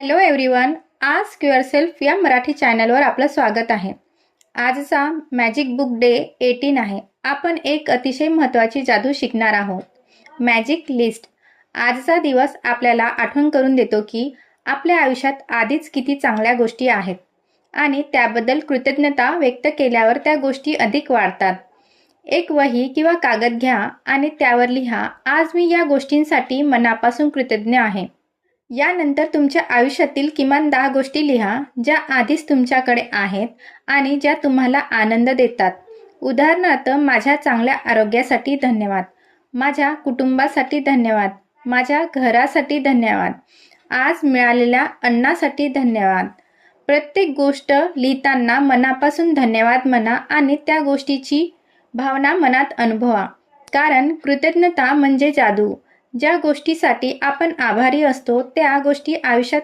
Hello everyone, ask yourself या मराठी चॅनलवर आपलं स्वागत आहे. आजचा मॅजिक बुक डे 18 आहे. आपण एक अतिशय महत्त्वाची जादू शिकणार आहोत, मॅजिक लिस्ट. आजचा दिवस आपल्याला आठवण करून देतो की आपल्या आयुष्यात आधीच किती चांगल्या गोष्टी आहेत आणि त्याबद्दल कृतज्ञता व्यक्त केल्यावर त्या गोष्टी अधिक वाढतात. एक वही किंवा कागद घ्या आणि त्यावर लिहा, आज मी या गोष्टींसाठी मनापासून कृतज्ञ आहे. यानंतर तुमच्या आयुष्यातील किमान 10 गोष्टी लिहा, ज्या आधीच तुमच्याकडे आहेत आणि ज्या तुम्हाला आनंद देतात. उदाहरणार्थ, माझ्या चांगल्या आरोग्यासाठी धन्यवाद, माझ्या कुटुंबासाठी धन्यवाद, माझ्या घरासाठी धन्यवाद, आज मिळालेल्या अन्नासाठी धन्यवाद. प्रत्येक गोष्ट लिहिताना मनापासून धन्यवाद म्हणा आणि त्या गोष्टीची भावना मनात अनुभवा. कारण कृतज्ञता म्हणजे जादू. ज्या गोष्टीसाठी आपण आभारी असतो त्या गोष्टी आयुष्यात